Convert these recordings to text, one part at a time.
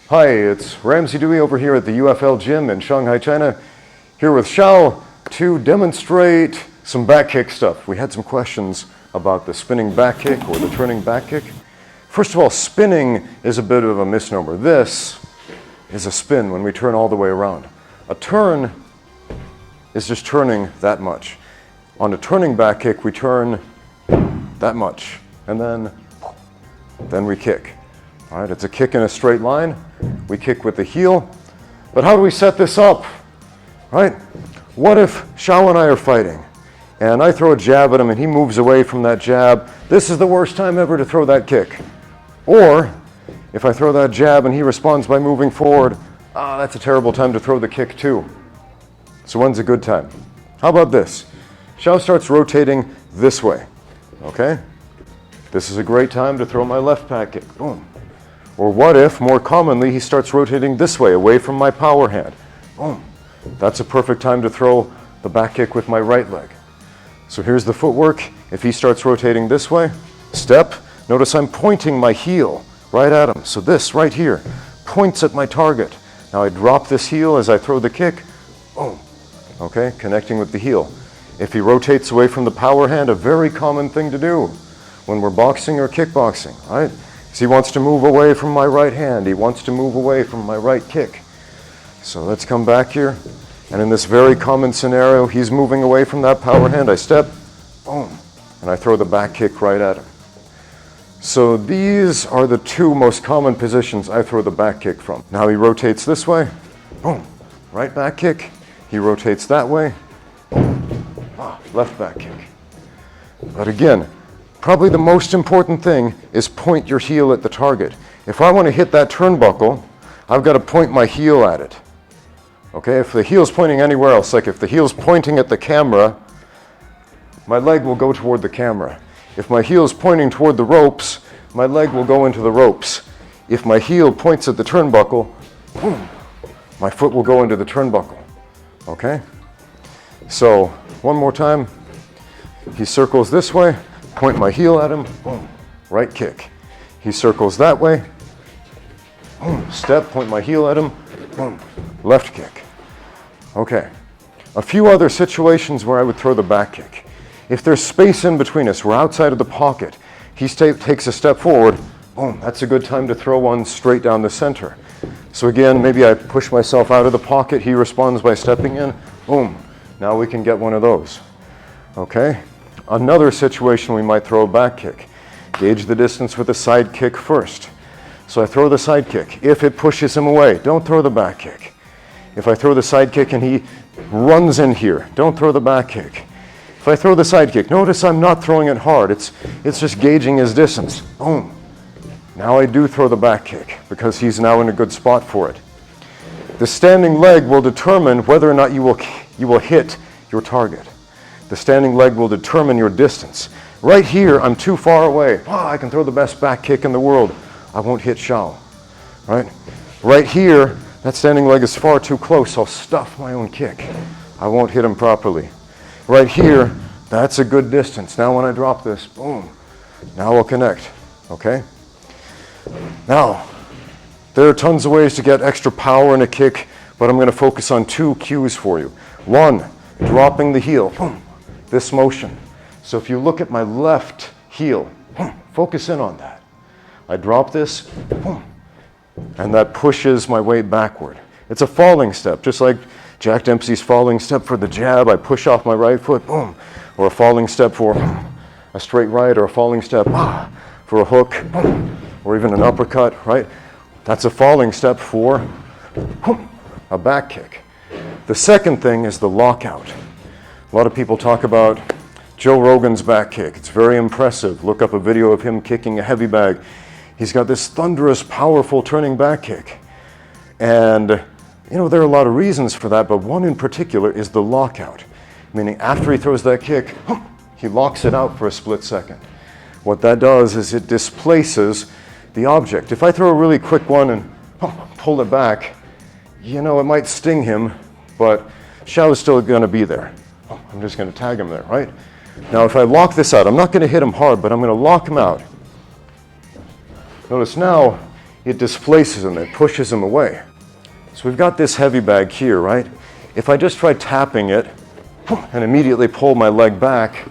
Hi, it's Ramsey Dewey over here at the UFL gym in Shanghai, China, here with Xiao to demonstrate some back kick stuff. We had some questions about the spinning back kick or the turning back kick. First of all, spinning is a bit of a misnomer. This is a spin when we turn all the way around. A turn is just turning that much. On a turning back kick, we turn that much, and then we kick. All right, it's a kick in a straight line. We kick with the heel. But how do we set this up? Right? What if Xiao and I are fighting, and I throw a jab at him and he moves away from that jab? This is the worst time ever to throw that kick. Or if I throw that jab and he responds by moving forward, that's a terrible time to throw the kick too. So when's a good time? How about this? Xiao starts rotating this way, okay? This is a great time to throw my left back kick, boom. Or what if, more commonly, he starts rotating this way, away from my power hand, boom. That's a perfect time to throw the back kick with my right leg. So here's the footwork. If he starts rotating this way, step, notice I'm pointing my heel right at him. So this right here points at my target. Now I drop this heel as I throw the kick, boom. Okay, connecting with the heel. If he rotates away from the power hand, a very common thing to do when we're boxing or kickboxing, right? Because he wants to move away from my right hand. He wants to move away from my right kick. So let's come back here. And in this very common scenario, he's moving away from that power hand. I step, boom, and I throw the back kick right at him. So these are the two most common positions I throw the back kick from. Now he rotates this way, boom, right back kick. He rotates that way, left back kick. But again, probably the most important thing is point your heel at the target. If I want to hit that turnbuckle, I've got to point my heel at it. Okay, if the heel's pointing anywhere else, like if the heel's pointing at the camera, my leg will go toward the camera. If my heel's pointing toward the ropes, my leg will go into the ropes. If my heel points at the turnbuckle, boom, my foot will go into the turnbuckle. Okay? So, one more time. He circles this way, point my heel at him, boom, right kick. He circles that way, boom, step, point my heel at him, boom, left kick. Okay. A few other situations where I would throw the back kick. If there's space in between us, we're outside of the pocket, he takes a step forward, boom, that's a good time to throw one straight down the center. So again, maybe I push myself out of the pocket, he responds by stepping in, boom, now we can get one of those. Okay? Another situation we might throw a back kick. Gauge the distance with a side kick first. So I throw the side kick. If it pushes him away, don't throw the back kick. If I throw the side kick and he runs in here, don't throw the back kick. If I throw the side kick, notice I'm not throwing it hard. It's just gauging his distance. Boom. Now I do throw the back kick because he's now in a good spot for it. The standing leg will determine whether or not you will hit your target. The standing leg will determine your distance. Right here, I'm too far away. I can throw the best back kick in the world. I won't hit Xiao. Right? Right here, that standing leg is far too close. I'll stuff my own kick. I won't hit him properly. Right here, that's a good distance. Now when I drop this, boom, now I'll connect. Okay? Now, there are tons of ways to get extra power in a kick, but I'm going to focus on two cues for you. One, dropping the heel. Boom. This motion. So if you look at my left heel, focus in on that. I drop this, boom, and that pushes my weight backward. It's a falling step, just like Jack Dempsey's falling step for the jab. I push off my right foot, boom, or a falling step for a straight right, or a falling step for a hook, boom, or even an uppercut, right? That's a falling step for a back kick. The second thing is the lockout. A lot of people talk about Joe Rogan's back kick. It's very impressive. Look up a video of him kicking a heavy bag. He's got this thunderous, powerful turning back kick. And, you know, there are a lot of reasons for that, but one in particular is the lockout. Meaning after he throws that kick, he locks it out for a split second. What that does is it displaces the object. If I throw a really quick one and pull it back, you know, it might sting him, but Xiao is still going to be there. I'm just going to tag him there, right? Now, if I lock this out, I'm not going to hit him hard, but I'm going to lock him out. Notice now, it displaces him, it pushes him away. So we've got this heavy bag here, right? If I just try tapping it and immediately pull my leg back,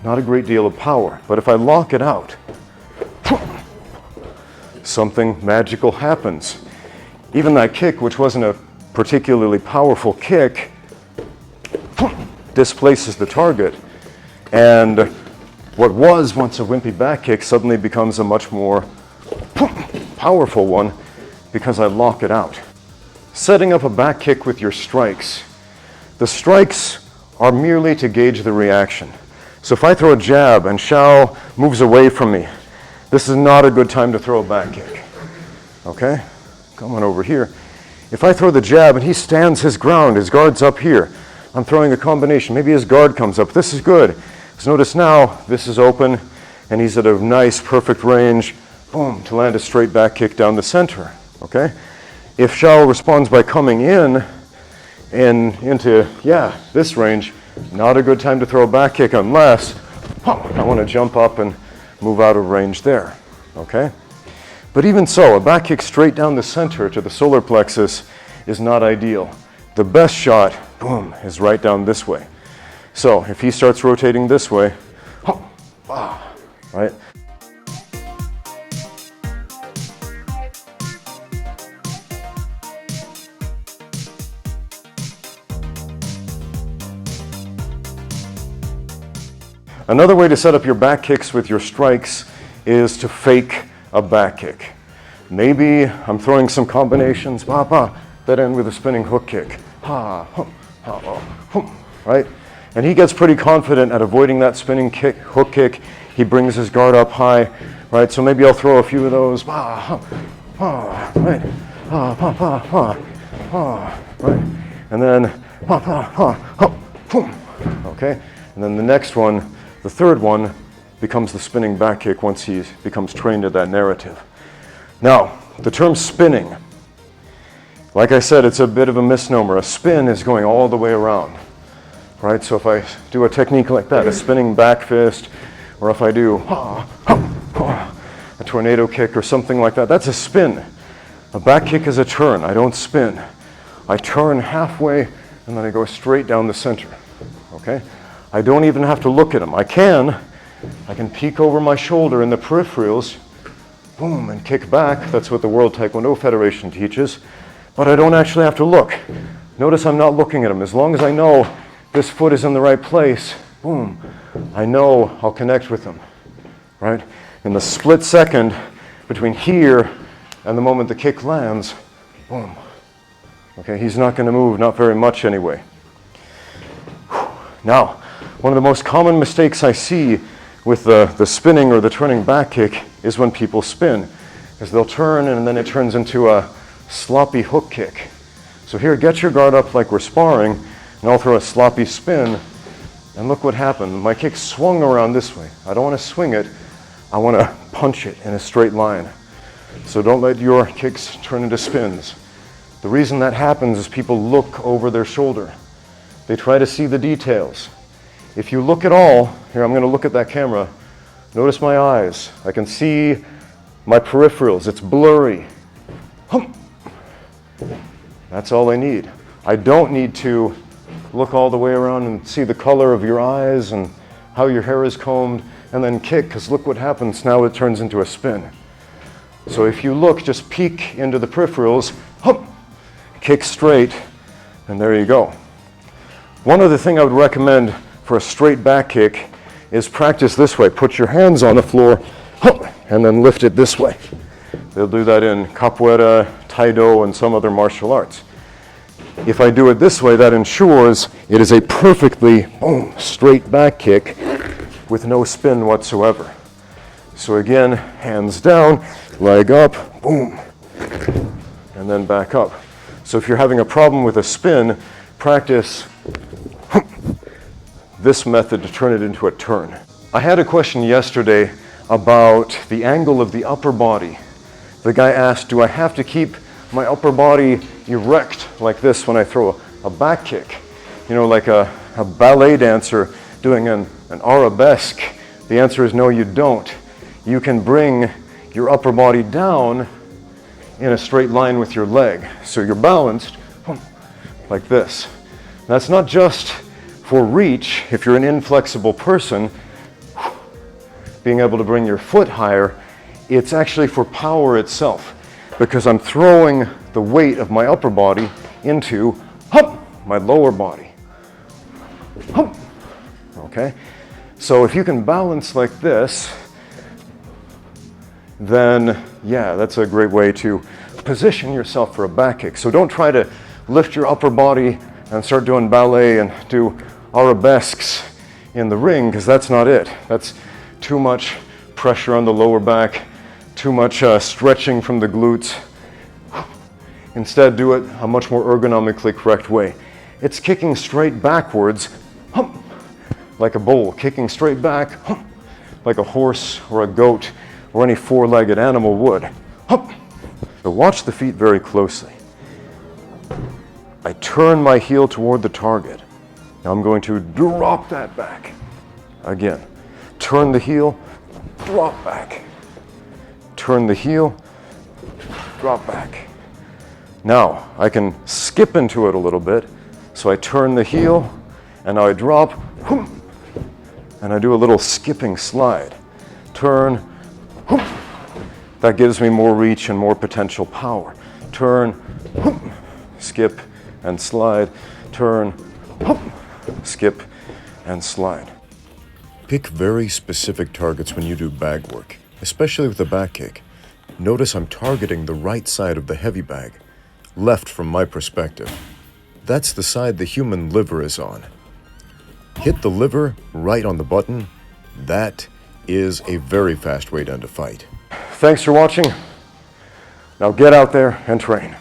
not a great deal of power. But if I lock it out, something magical happens. Even that kick, which wasn't a particularly powerful kick, displaces the target. And what was once a wimpy back kick suddenly becomes a much more powerful one because I lock it out. Setting up a back kick with your strikes. The strikes are merely to gauge the reaction. So if I throw a jab and Xiao moves away from me, this is not a good time to throw a back kick. Okay? Come on over here. If I throw the jab and he stands his ground, his guard's up here, I'm throwing a combination. Maybe his guard comes up. This is good. So notice now, this is open and he's at a nice, perfect range, boom, to land a straight back kick down the center. Okay? If Xiao responds by coming in and into, this range, not a good time to throw a back kick unless I want to jump up and move out of range there. Okay? But even so, a back kick straight down the center to the solar plexus is not ideal. The best shot, boom, is right down this way. So if he starts rotating this way, right? Another way to set up your back kicks with your strikes is to fake a back kick. Maybe I'm throwing some combinations, that end with a spinning hook kick, right? And he gets pretty confident at avoiding that spinning kick, hook kick. He brings his guard up high, right? So maybe I'll throw a few of those, right? Right? And then, okay? And then the next one, the third one, becomes the spinning back kick once he becomes trained at that narrative. Now, the term spinning, like I said, it's a bit of a misnomer. A spin is going all the way around, right? So if I do a technique like that, a spinning back fist, or if I do a tornado kick or something like that, that's a spin. A back kick is a turn. I don't spin. I turn halfway and then I go straight down the center, okay? I don't even have to look at him. I can peek over my shoulder in the peripherals, boom, and kick back. That's what the World Taekwondo Federation teaches. But I don't actually have to look. Notice I'm not looking at him. As long as I know this foot is in the right place, boom, I know I'll connect with him, right? In the split second between here and the moment the kick lands, boom. Okay, he's not going to move, not very much anyway. Now, one of the most common mistakes I see with the spinning or the turning back kick is when people spin, because they'll turn and then it turns into a sloppy hook kick. So here, get your guard up like we're sparring, and I'll throw a sloppy spin, and look what happened. My kick swung around this way. I don't want to swing it, I want to punch it in a straight line. So don't let your kicks turn into spins. The reason that happens is people look over their shoulder. They try to see the details. If you look at all, here I'm going to look at that camera, notice my eyes. I can see my peripherals, it's blurry. That's all I need. I don't need to look all the way around and see the color of your eyes and how your hair is combed and then kick, because look what happens, now it turns into a spin. So if you look, just peek into the peripherals, kick straight, and there you go. One other thing I would recommend for a straight back kick is practice this way. Put your hands on the floor and then lift it this way. They'll do that in capoeira, Taido, and some other martial arts. If I do it this way, that ensures it is a perfectly straight back kick with no spin whatsoever. So again, hands down, leg up, boom, and then back up. So if you're having a problem with a spin, practice this method to turn it into a turn. I had a question yesterday about the angle of the upper body. The guy asked, do I have to keep my upper body erect like this when I throw a back kick? You know, like a ballet dancer doing an arabesque. The answer is no, you don't. You can bring your upper body down in a straight line with your leg. So you're balanced like this. That's not just for reach. If you're an inflexible person, being able to bring your foot higher, it's actually for power itself, because I'm throwing the weight of my upper body into my lower body. Okay? So if you can balance like this, then yeah, that's a great way to position yourself for a back kick. So don't try to lift your upper body and start doing ballet and do arabesques in the ring, because that's not it. That's too much pressure on the lower back, too much stretching from the glutes. Instead, do it a much more ergonomically correct way. It's kicking straight backwards, like a bull, kicking straight back, like a horse or a goat or any four-legged animal would. So watch the feet very closely. I turn my heel toward the target. Now I'm going to drop that back. Again, turn the heel, drop back. Turn the heel, drop back. Now I can skip into it a little bit. So I turn the heel, and now I drop, and I do a little skipping slide. Turn, that gives me more reach and more potential power. Turn, skip, and slide. Turn, skip, and slide. Pick very specific targets when you do bag work, especially with the back kick. Notice I'm targeting the right side of the heavy bag, left from my perspective. That's the side the human liver is on. Hit the liver right on the button. That is a very fast way to end a fight. Thanks for watching. Now get out there and train.